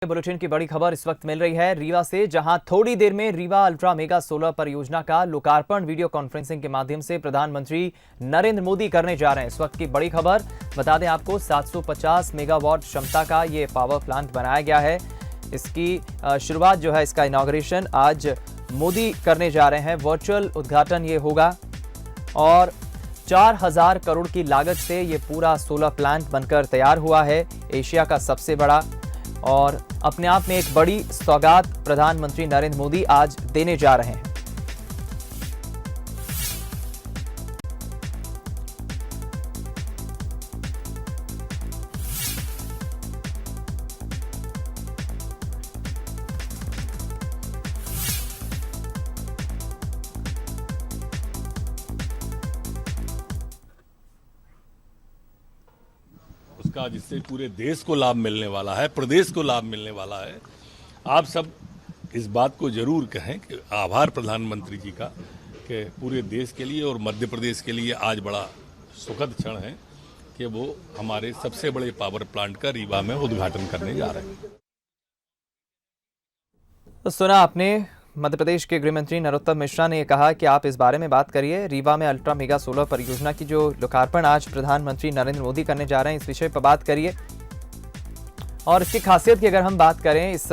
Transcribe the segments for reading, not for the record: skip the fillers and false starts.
Bulletin की बड़ी खबर इस वक्त मिल रही है रीवा से, जहां थोड़ी देर में रीवा अल्ट्रा मेगा सोलर परियोजना का लोकार्पण वीडियो कॉन्फ्रेंसिंग के माध्यम से प्रधानमंत्री नरेंद्र मोदी करने जा रहे हैं। इस वक्त की बड़ी खबर बता दें आपको, 750 मेगावाट क्षमता का ये पावर प्लांट बनाया गया है। इसकी शुरुआत जो है, इसका इनॉग्रेशन आज मोदी करने जा रहे हैं। वर्चुअल उद्घाटन ये होगा और 4000 करोड़ की लागत से ये पूरा सोलर प्लांट बनकर तैयार हुआ है। एशिया का सबसे बड़ा और अपने आप में एक बड़ी सौगात प्रधानमंत्री नरेंद्र मोदी आज देने जा रहे हैं। उसका जिससे पूरे देश को लाभ मिलने वाला है, प्रदेश को लाभ मिलने वाला है। आप सब इस बात को जरूर कहें कि आभार प्रधानमंत्री जी का कि पूरे देश के लिए और मध्य प्रदेश के लिए आज बड़ा सुखद क्षण है कि वो हमारे सबसे बड़े पावर प्लांट का रीवा में उद्घाटन करने जा रहे हैं। तो सुना आपने, मध्य प्रदेश के गृह मंत्री नरोत्तम मिश्रा ने कहा कि आप इस बारे में बात करिए। रीवा में अल्ट्रा मेगा सोलर परियोजना की जो लोकार्पण आज प्रधानमंत्री नरेंद्र मोदी करने जा रहे हैं, इस विषय पर बात करिए। और इसकी खासियत की अगर हम बात करें इस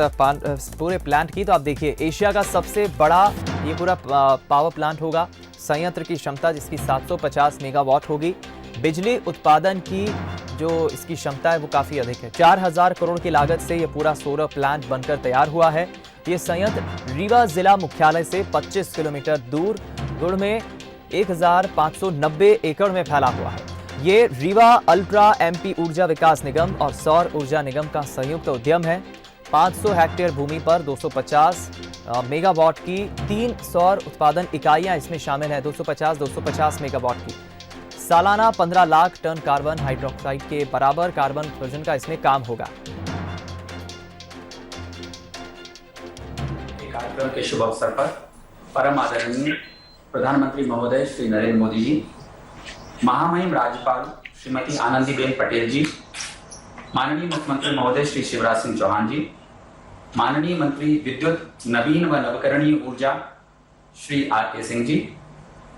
पूरे प्लांट की, तो आप देखिए एशिया का सबसे बड़ा ये पूरा पावर प्लांट होगा। संयंत्र की क्षमता जिसकी 750 मेगावाट होगी। बिजली उत्पादन की जो इसकी क्षमता है वो काफ़ी अधिक है। 4000 करोड़ की लागत से ये पूरा सोलर प्लांट बनकर तैयार हुआ है। ये संयंत्र रीवा जिला मुख्यालय से 25 किलोमीटर दूर गुड़ में 1590 एकड़ में फैला हुआ है। ये रीवा अल्ट्रा एमपी ऊर्जा विकास निगम और सौर ऊर्जा निगम का संयुक्त उद्यम है। 500 हेक्टेयर भूमि पर 250 मेगावाट की 3 सौर उत्पादन इकाइयां इसमें शामिल हैं। 250 मेगावाट की सालाना 15 लाख टन कार्बन हाइड्रोक्साइड के बराबर कार्बन उत्सर्जन का इसमें काम होगा। कार्यक्रम के शुभ अवसर पर परम आदरणीय प्रधानमंत्री महोदय श्री नरेंद्र मोदी जी, महामहिम राज्यपाल श्रीमती आनंदीबेन पटेल जी, माननीय मुख्यमंत्री महोदय श्री शिवराज सिंह चौहान जी, माननीय मंत्री विद्युत नवीन व नवकरणीय ऊर्जा श्री आर.के. सिंह जी,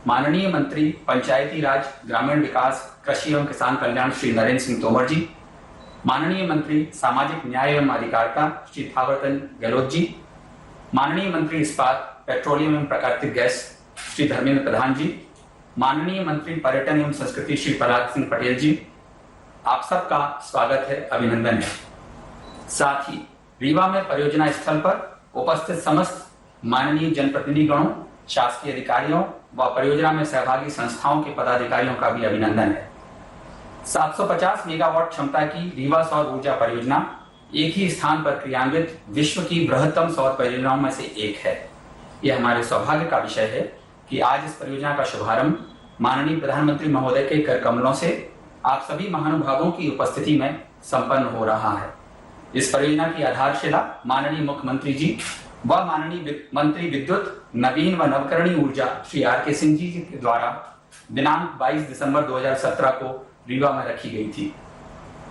माननीय मंत्री पंचायती राज ग्रामीण विकास कृषि एवं किसान कल्याण श्री नरेंद्र सिंह तोमर जी, माननीय मंत्री सामाजिक न्याय एवं अधिकारिता श्री थावरचंद गहलोत जी, माननीय मंत्री इस्पात पेट्रोलियम एवं प्राकृतिक गैस श्री धर्मेंद्र प्रधान जी, माननीय मंत्री पर्यटन एवं संस्कृति श्री प्रहलाद सिंह पटेल जी, आप सबका स्वागत है, अभिनंदन है। साथ ही रीवा में परियोजना स्थल पर उपस्थित समस्त माननीय जनप्रतिनिधिगणों, शासकीय अधिकारियों व परियोजना में सहभागी संस्थाओं के पदाधिकारियों का भी अभिनंदन है। 750 मेगावाट क्षमता की रीवा सौर ऊर्जा परियोजना एक ही स्थान पर क्रियान्वित विश्व की बृहत्तम सौर परियोजनाओं में से एक है। यह हमारे सौभाग्य का विषय है कि आज इस परियोजना का शुभारंभ माननीय प्रधानमंत्री महोदय के कर कमलों से आप सभी महानुभावों की उपस्थिति में संपन्न हो रहा है। इस परियोजना की आधारशिला माननीय मुख्यमंत्री जी व माननीय मंत्री विद्युत नवीन व नवकरणीय ऊर्जा श्री आर.के. सिंह जी के द्वारा दिनांक 22 दिसंबर 2017 को रीवा में रखी गई थी,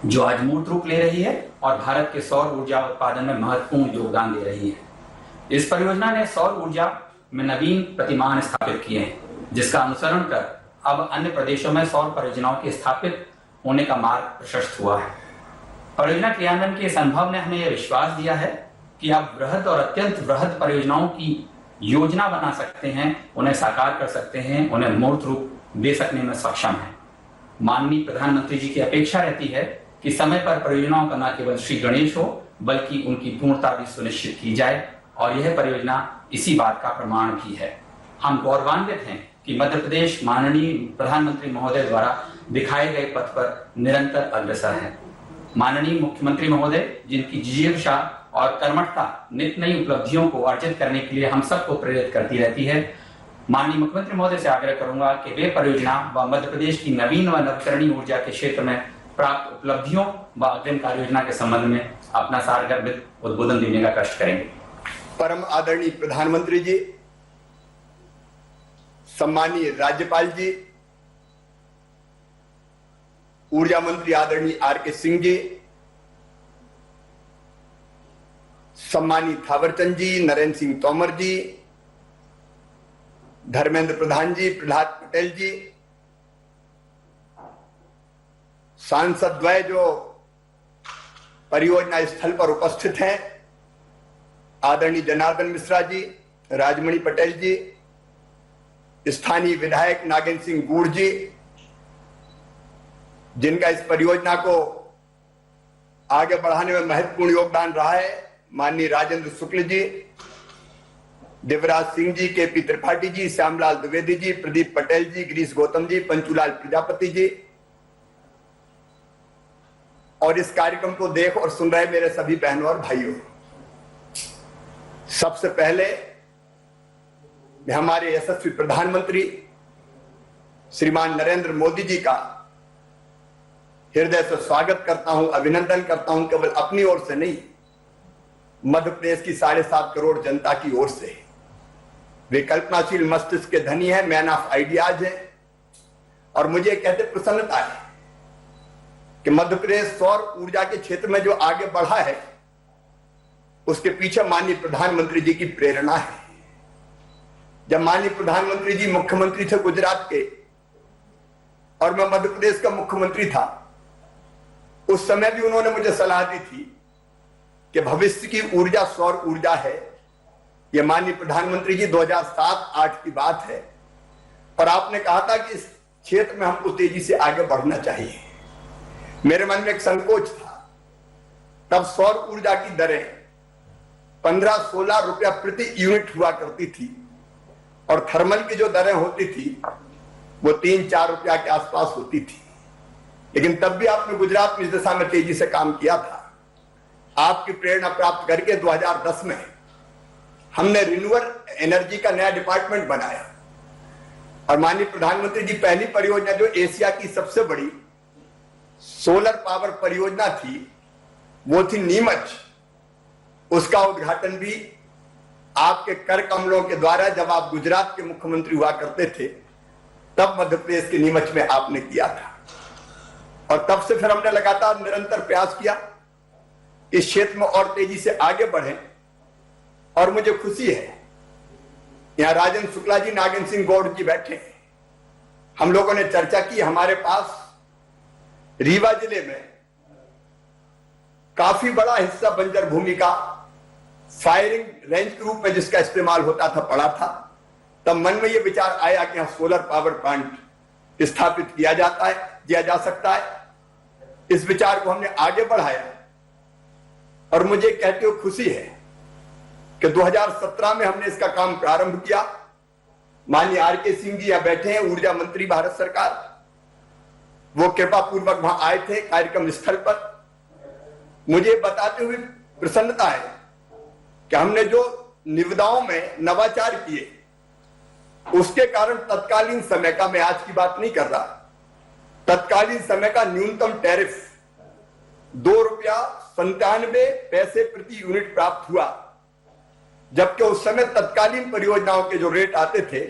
जो आज मूर्त रूप ले रही है और भारत के सौर ऊर्जा उत्पादन में महत्वपूर्ण योगदान दे रही है। इस परियोजना ने सौर ऊर्जा में नवीन प्रतिमान स्थापित किए हैं, जिसका अनुसरण कर अब अन्य प्रदेशों में सौर परियोजनाओं के स्थापित होने का मार्ग प्रशस्त हुआ है। परियोजना क्रियान्वयन के इस अनुभव ने हमें यह विश्वास दिया है कि आप बृहद और अत्यंत बृहद परियोजनाओं की योजना बना सकते हैं, उन्हें साकार कर सकते हैं, उन्हें मूर्त रूप दे सकने में सक्षम है। माननीय प्रधानमंत्री जी की अपेक्षा रहती है कि समय पर परियोजनाओं का न केवल श्री गणेश हो, बल्कि उनकी पूर्णता भी सुनिश्चित की जाए, और यह परियोजना इसी बात का प्रमाण भी है। हम गौरवान्वित हैं कि मध्य प्रदेश माननीय प्रधानमंत्री महोदय द्वारा दिखाए गए पथ पर निरंतर अग्रसर है। माननीय मुख्यमंत्री महोदय, जिनकी जिज्ञासा और कर्मठता नित्य नई उपलब्धियों को अर्जित करने के लिए हम सबको प्रेरित करती रहती है, माननीय मुख्यमंत्री महोदय से आग्रह करूंगा कि वे परियोजना व मध्य प्रदेश की नवीन व नवकरणीय ऊर्जा के क्षेत्र में प्राप्त उपलब्धियों व अग्रिम कार्य योजना के संबंध में अपना सारगर्भित उद्बोधन देने का कष्ट करेंगे। परम आदरणीय प्रधानमंत्री जी, सम्मानीय राज्यपाल जी, ऊर्जा मंत्री आदरणीय आर.के. सिंह जी, सम्मानित थावरचंद जी, नरेंद्र सिंह तोमर जी, धर्मेंद्र प्रधान जी, प्रहलाद पटेल जी, सांसद द्वय जो परियोजना स्थल पर उपस्थित हैं, आदरणीय जनार्दन मिश्रा जी, राजमणि पटेल जी, स्थानीय विधायक नागेंद्र सिंह गूढ़ जी, जिनका इस परियोजना को आगे बढ़ाने में महत्वपूर्ण योगदान रहा है, माननीय राजेंद्र शुक्ल जी, देवराज सिंह जी, केपी त्रिपाठी जी, श्यामलाल द्विवेदी जी, प्रदीप पटेल जी, गिरीश गौतम जी, पंचूलाल प्रजापति जी, और इस कार्यक्रम को देख और सुन रहे मेरे सभी बहनों और भाइयों, सबसे पहले मैं हमारे यशस्वी प्रधानमंत्री श्रीमान नरेंद्र मोदी जी का हृदय से स्वागत करता हूं, अभिनंदन करता हूं, केवल अपनी ओर से नहीं, मध्य प्रदेश की 7.5 करोड़ जनता की ओर से। वे कल्पनाशील मस्तिष्क के धनी हैं, मैन ऑफ आइडियाज हैं, और मुझे कहते प्रसन्नता है कि मध्य प्रदेश सौर ऊर्जा के क्षेत्र में जो आगे बढ़ा है, उसके पीछे माननीय प्रधानमंत्री जी की प्रेरणा है। जब माननीय प्रधानमंत्री जी मुख्यमंत्री थे गुजरात के और मैं मध्य प्रदेश का मुख्यमंत्री था, उस समय भी उन्होंने मुझे सलाह दी थी कि भविष्य की ऊर्जा सौर ऊर्जा है। यह माननीय प्रधानमंत्री जी 2007-8 की बात है, और आपने कहा था कि इस क्षेत्र में हमको तेजी से आगे बढ़ना चाहिए। मेरे मन में एक संकोच था, तब सौर ऊर्जा की दरें 15-16 रुपया प्रति यूनिट हुआ करती थी, और थर्मल की जो दरें होती थी वो 3-4 रुपया के आसपास होती थी। लेकिन तब भी आपने गुजरात में इस दिशा में तेजी से काम किया था। आपकी प्रेरणा प्राप्त करके 2010 में हमने रिन्यूएबल एनर्जी का नया डिपार्टमेंट बनाया, और माननीय प्रधानमंत्री जी पहली परियोजना जो एशिया की सबसे बड़ी सोलर पावर परियोजना थी वो थी नीमच। उसका उद्घाटन भी आपके कर कमलों के द्वारा, जब आप गुजरात के मुख्यमंत्री हुआ करते थे, तब मध्य प्रदेश के नीमच में आपने किया था। और तब से फिर हमने लगातार निरंतर प्रयास किया इस क्षेत्र में और तेजी से आगे बढ़े। और मुझे खुशी है, यहां राजेंद्र शुक्ला जी, नागेंद्र सिंह गौड़ जी बैठे हैं। हम लोगों ने चर्चा की, हमारे पास रीवा जिले में काफी बड़ा हिस्सा बंजर भूमि का फायरिंग रेंज के रूप में जिसका इस्तेमाल होता था पड़ा था। तब मन में यह विचार आया कि यहां सोलर पावर प्लांट स्थापित किया जा सकता है। इस विचार को हमने आगे बढ़ाया, और मुझे कहते हुए खुशी है कि 2017 में हमने इसका काम प्रारंभ किया। माननीय आर.के. सिंह जी यहां बैठे हैं, ऊर्जा मंत्री भारत सरकार, वो कृपा पूर्वक वहां आए थे कार्यक्रम स्थल पर। मुझे बताते हुए प्रसन्नता है कि हमने जो निविदाओं में नवाचार किए, उसके कारण तत्कालीन समय का, मैं आज की बात नहीं कर रहा, तत्कालीन समय का न्यूनतम टैरिफ ₹2.97 प्रति यूनिट प्राप्त हुआ, जबकि उस समय तत्कालीन परियोजनाओं के जो रेट आते थे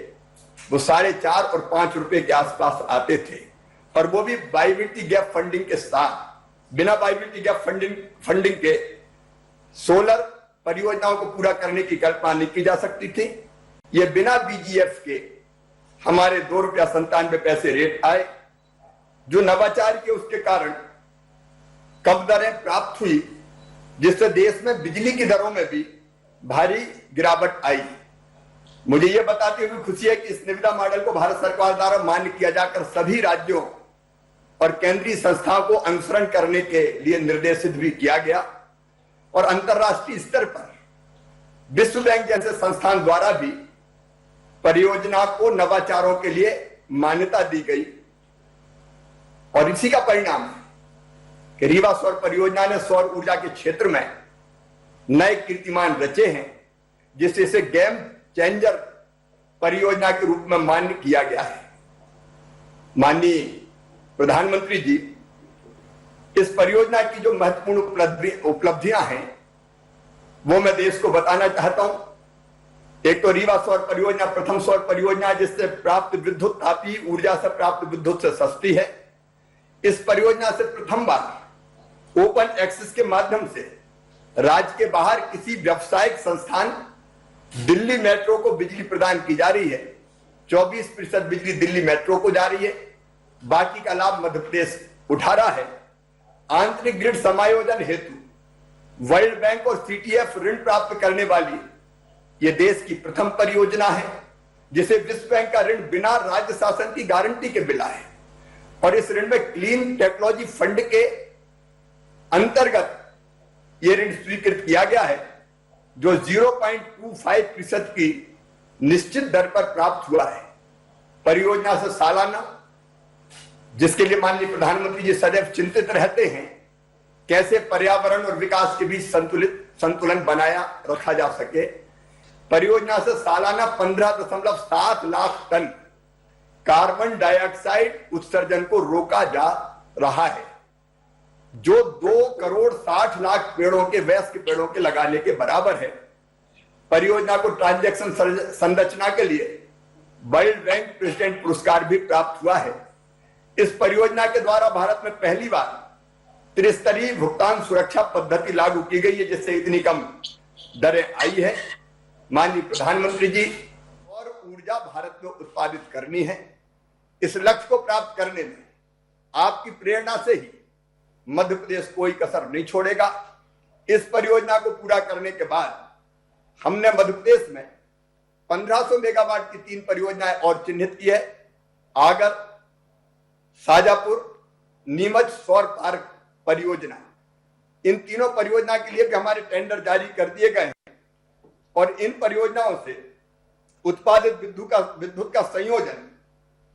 वो 4.5 और 5 रुपए के आसपास आते थे, और वो भी वायबिलिटी गैप फंडिंग के साथ। बिना वायबिलिटी गैप फंडिंग के सोलर परियोजनाओं को पूरा करने की कल्पना नहीं की जा सकती थी। ये बिना बीजीएफ के हमारे ₹2.97 रेट आए, जो नवाचार के उसके कारण कम दरें प्राप्त हुई, जिससे देश में बिजली की दरों में भी भारी गिरावट आई। मुझे यह बताते हुए खुशी है कि इस निविदा मॉडल को भारत सरकार द्वारा मान्य किया जाकर सभी राज्यों और केंद्रीय संस्थाओं को अनुसरण करने के लिए निर्देशित भी किया गया, और अंतर्राष्ट्रीय स्तर पर विश्व बैंक जैसे संस्थान द्वारा भी परियोजना को नवाचारों के लिए मान्यता दी गई। और इसी का परिणाम है कि रीवा सौर परियोजना ने सौर ऊर्जा के क्षेत्र में नए कीर्तिमान रचे हैं, जिससे इसे गेम चेंजर परियोजना के रूप में मान्य किया गया है। माननीय प्रधानमंत्री जी, इस परियोजना की जो महत्वपूर्ण उपलब्धियां हैं वो मैं देश को बताना चाहता हूं। एक तो रीवा सौर परियोजना प्रथम सौर परियोजना जिससे प्राप्त विद्युत तापीय ऊर्जा से प्राप्त विद्युत से सस्ती है। इस परियोजना से प्रथम बार ओपन एक्सेस के माध्यम से राज्य के बाहर किसी व्यावसायिक संस्थान दिल्ली मेट्रो को बिजली प्रदान की जा रही है। 24% बिजली दिल्ली मेट्रो को जा रही है, बाकी का लाभ मध्य प्रदेश उठा रहा है। आंतरिक ग्रिड समायोजन हेतु वर्ल्ड बैंक और सीटीएफ ऋण प्राप्त करने वाली यह देश की प्रथम परियोजना है, जिसे विश्व बैंक का ऋण बिना राज्य शासन की गारंटी के मिला है। और इस ऋण में क्लीन टेक्नोलॉजी फंड के अंतर्गत यह ऋण स्वीकृत किया गया है, जो 0.25% की निश्चित दर पर प्राप्त हुआ है। परियोजना से सालाना, जिसके लिए माननीय प्रधानमंत्री जी सदैव चिंतित रहते हैं, कैसे पर्यावरण और विकास के बीच संतुलन बनाया रखा जा सके, परियोजना से सालाना 15.7 लाख टन कार्बन डाइऑक्साइड उत्सर्जन को रोका जा रहा है, जो 2,60,00,000 पेड़ों के वयस्क पेड़ों के लगाने के बराबर है। परियोजना को ट्रांजैक्शन संरचना के लिए वर्ल्ड बैंक प्रेसिडेंट पुरस्कार भी प्राप्त हुआ है। इस परियोजना के द्वारा भारत में पहली बार त्रिस्तरीय भुगतान सुरक्षा पद्धति लागू की गई है, जिससे इतनी कम दरें आई है। माननीय प्रधानमंत्री जी, और ऊर्जा भारत में उत्पादित करनी है। इस लक्ष्य को प्राप्त करने में आपकी प्रेरणा से ही मध्य प्रदेश कोई कसर नहीं छोड़ेगा। इस परियोजना को पूरा करने के बाद हमने मध्य प्रदेश में 1500 मेगावाट की 3 परियोजनाएं और चिन्हित की है। आगर, शाजापुर, नीमच सौर पार्क परियोजना, इन तीनों परियोजना के लिए भी हमारे टेंडर जारी कर दिए गए हैं। और इन परियोजनाओं से उत्पादित विद्युत का संयोजन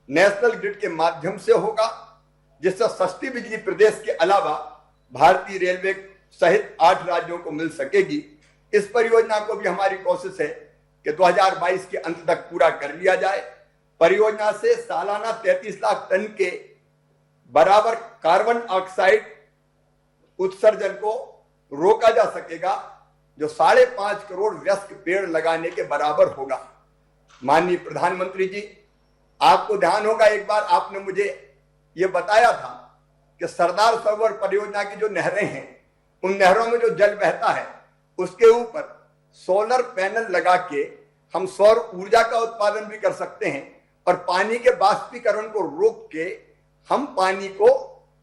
नेशनल ग्रिड के माध्यम से होगा, जिससे सस्ती बिजली प्रदेश के अलावा भारतीय रेलवे सहित 8 राज्यों को मिल सकेगी। इस परियोजना को भी हमारी कोशिश है कि 2022 के अंत तक पूरा कर लिया जाए। परियोजना से सालाना 33 लाख टन के बराबर कार्बन ऑक्साइड उत्सर्जन को रोका जा सकेगा, जो 5.5 करोड़ वयस्क पेड़ लगाने के बराबर होगा। माननीय प्रधानमंत्री जी, आपको ध्यान होगा, एक बार आपने मुझे यह बताया था कि सरदार सरोवर परियोजना की जो नहरें हैं, उन नहरों में जो जल बहता है, उसके ऊपर सोलर पैनल लगा के हम सौर ऊर्जा का उत्पादन भी कर सकते हैं और पानी के बाष्पीकरण को रोक के हम पानी को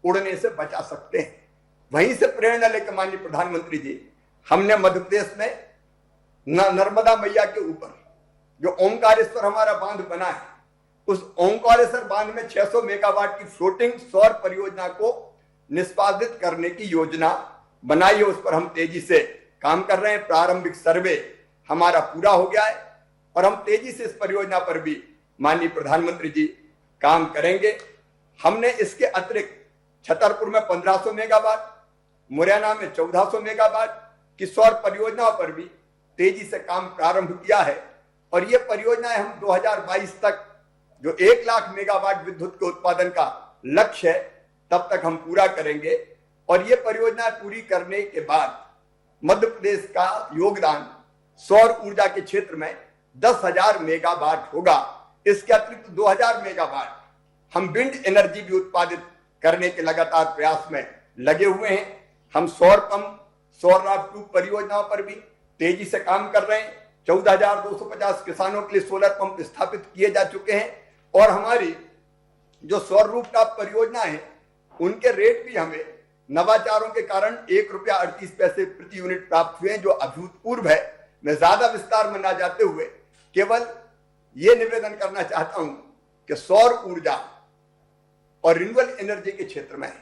उड़ने से बचा सकते हैं। वहीं से प्रेरणा लेकर माननीय प्रधानमंत्री जी, हमने मध्य प्रदेश में नर्मदा मैया के ऊपर जो ओंकारेश्वर हमारा बांध बना है, उस ओंकारेश्वर बांध में 600 मेगावाट की फ्लोटिंग सौर परियोजना को निष्पादित करने की योजना बनाई है। उस पर हम तेजी से काम कर रहे हैं। प्रारंभिक सर्वे हमारा पूरा हो गया है और हम तेजी से इस परियोजना पर भी माननीय प्रधानमंत्री जी काम करेंगे। हमने इसके अतिरिक्त छतरपुर में 1500 मेगावाट, मुरैना में 1400 मेगावाट की सौर परियोजनाओं पर भी तेजी से काम प्रारंभ किया है। और ये परियोजनाएं हम 2022 तक जो 1 लाख मेगावाट विद्युत के उत्पादन का लक्ष्य है, तब तक हम पूरा करेंगे। और ये परियोजनाएं पूरी करने के बाद मध्य प्रदेश का योगदान सौर ऊर्जा के क्षेत्र में 10,000 मेगावाट होगा। इसके अतिरिक्त 2,000 मेगावाट हम विंड एनर्जी भी उत्पादित करने के लगातार प्रयास में लगे हुए हैं। हम सौर पंप, सौर राफ्ट परियोजनाओं पर भी तेजी से काम कर रहे हैं। 14,250 किसानों के लिए सोलर पंप स्थापित किए जा चुके हैं और हमारी जो सौर रूफटॉप परियोजना है, उनके रेट भी हमें नवाचारों के कारण ₹1.38 प्रति यूनिट प्राप्त हुए, जो अभूतपूर्व है। मैं ज्यादा विस्तार में ना जाते हुए केवल ये निवेदन करना चाहता हूं कि सौर ऊर्जा और रिन्यूएबल एनर्जी के क्षेत्र में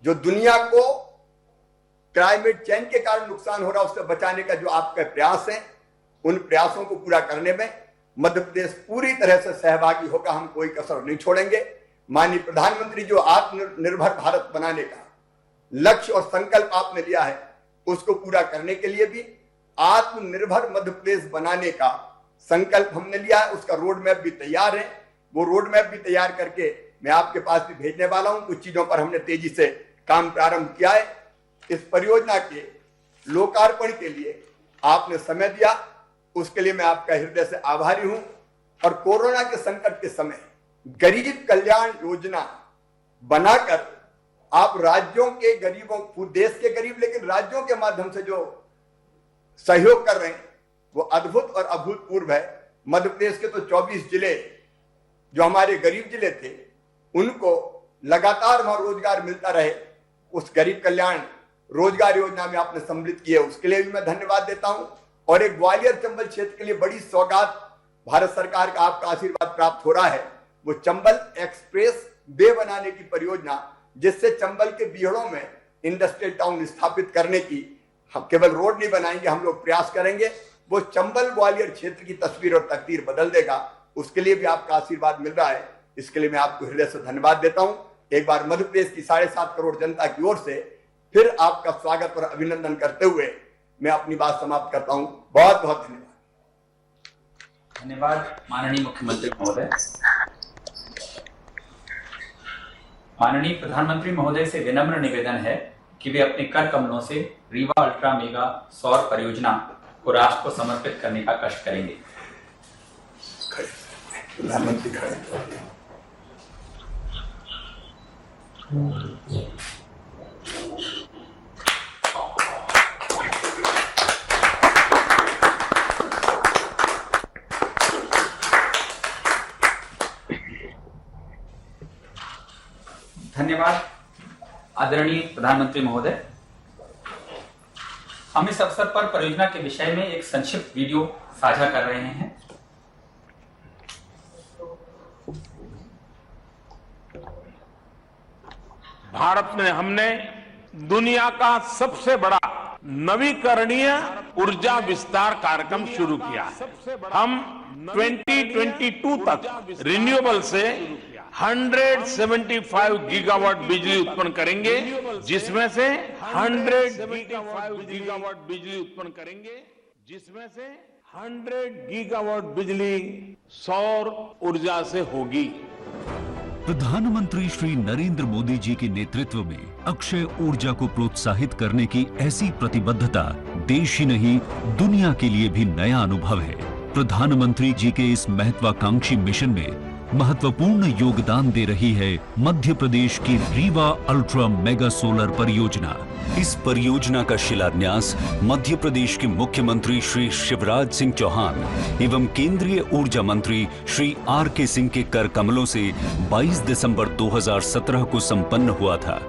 जो दुनिया को क्लाइमेट चेंज के कारण नुकसान हो रहा है, उससे बचाने का जो आपका प्रयास है, उन प्रयासों को पूरा करने में मध्य प्रदेश पूरी तरह से सहभागी होगा। हम कोई कसर नहीं छोड़ेंगे। माननीय प्रधानमंत्री जो आत्मनिर्भर भारत बनाने का लक्ष्य और संकल्प आपने लिया है, उसको पूरा करने के लिए भी आत्मनिर्भर मध्य प्रदेश बनाने का संकल्प हमने लिया है। उसका रोड मैप भी तैयार है। वो रोड मैप भी तैयार करके मैं आपके पास भी भेजने वाला हूं। कुछ चीजों पर हमने तेजी से काम प्रारंभ किया है। इस परियोजना के लोकार्पण के लिए आपने समय दिया, उसके लिए मैं आपका हृदय से आभारी हूं। और कोरोना के संकट के समय गरीब कल्याण योजना बनाकर आप राज्यों के गरीबों, पूरे देश के गरीब, लेकिन राज्यों के माध्यम से जो सहयोग कर रहे हैं वो अद्भुत और अभूतपूर्व है। मध्य प्रदेश के तो 24 जिले जो हमारे गरीब जिले थे उनको लगातार वहां रोजगार मिलता रहे, उस गरीब कल्याण रोजगार योजना में आपने सम्मिलित किए, उसके लिए भी मैं धन्यवाद देता हूं। और एक ग्वालियर चंबल क्षेत्र के लिए बड़ी सौगात भारत सरकार का आपका आशीर्वाद प्राप्त हो रहा है, वो चंबल एक्सप्रेस वे बनाने की परियोजना, जिससे चंबल के बीहड़ों में इंडस्ट्रियल टाउन स्थापित करने की, हम केवल रोड नहीं बनाएंगे, हम लोग प्रयास करेंगे, वो चंबल ग्वालियर क्षेत्र की तस्वीर और तकदीर बदल देगा। उसके लिए भी आपका आशीर्वाद मिल रहा है, इसके लिए मैं आपको हृदय से धन्यवाद देता हूं। एक बार मध्य प्रदेश की 7.5 करोड़ जनता की ओर से फिर आपका स्वागत और अभिनंदन करते हुए मैं अपनी बात समाप्त करता हूं। बहुत बहुत धन्यवाद। धन्यवाद माननीय मुख्यमंत्री महोदय। माननीय प्रधानमंत्री महोदय से विनम्र निवेदन है कि वे अपने कर कमलों से रीवा अल्ट्रा मेगा सौर परियोजना को राष्ट्र को समर्पित करने का कष्ट करेंगे। प्रधानमंत्री खड़े। धन्यवाद आदरणीय प्रधानमंत्री महोदय। हम इस अवसर पर परियोजना के विषय में एक संक्षिप्त वीडियो साझा कर रहे हैं। भारत में हमने दुनिया का सबसे बड़ा नवीकरणीय ऊर्जा विस्तार कार्यक्रम शुरू किया है। हम 2022 तक रिन्यूएबल से 175 गीगावाट बिजली उत्पन्न करेंगे, जिसमें से 100 गीगावाट बिजली सौर ऊर्जा से होगी। प्रधानमंत्री श्री नरेंद्र मोदी जी के नेतृत्व में अक्षय ऊर्जा को प्रोत्साहित करने की ऐसी प्रतिबद्धता देश ही नहीं दुनिया के लिए भी नया अनुभव है। प्रधानमंत्री जी के इस महत्वाकांक्षी मिशन में महत्वपूर्ण योगदान दे रही है मध्य प्रदेश की रीवा अल्ट्रा मेगा सोलर परियोजना। इस परियोजना का शिलान्यास मध्य प्रदेश के मुख्यमंत्री श्री शिवराज सिंह चौहान एवं केंद्रीय ऊर्जा मंत्री श्री R.K. सिंह के कर कमलों से 22 दिसंबर 2017 को संपन्न हुआ था।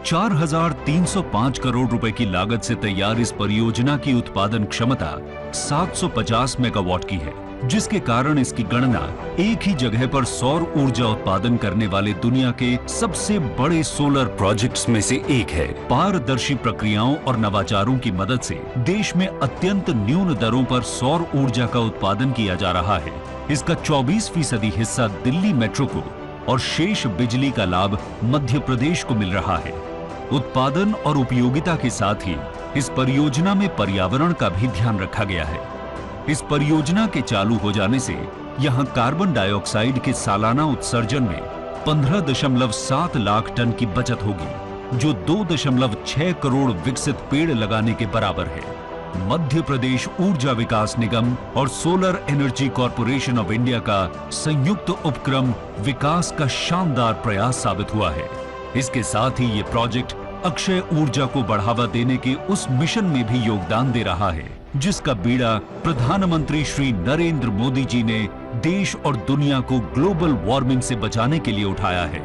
4,305 करोड़ रुपए की लागत से तैयार इस परियोजना की उत्पादन क्षमता 750 मेगावाट की है, जिसके कारण इसकी गणना एक ही जगह पर सौर ऊर्जा उत्पादन करने वाले दुनिया के सबसे बड़े सोलर प्रोजेक्ट्स में से एक है। पारदर्शी प्रक्रियाओं और नवाचारों की मदद से देश में अत्यंत न्यून दरों पर सौर ऊर्जा का उत्पादन किया जा रहा है। इसका 24% हिस्सा दिल्ली मेट्रो को और शेष बिजली का लाभ मध्य प्रदेश को मिल रहा है। उत्पादन और उपयोगिता के साथ ही इस परियोजना में पर्यावरण का भी ध्यान रखा गया है। इस परियोजना के चालू हो जाने से यहां कार्बन डाइऑक्साइड के सालाना उत्सर्जन में 15.7 लाख टन की बचत होगी, जो 2.6 करोड़ विकसित पेड़ लगाने के बराबर है। मध्य प्रदेश ऊर्जा विकास निगम और solar energy corporation of India का संयुक्त उपक्रम विकास का शानदार प्रयास साबित हुआ है। इसके साथ ही ये प्रोजेक्ट अक्षय ऊर्जा को बढ़ावा देने के उस मिशन में भी योगदान दे रहा है, जिसका बीड़ा प्रधानमंत्री श्री नरेंद्र मोदी जी ने देश और दुनिया को ग्लोबल वार्मिंग से बचाने के लिए उठाया है।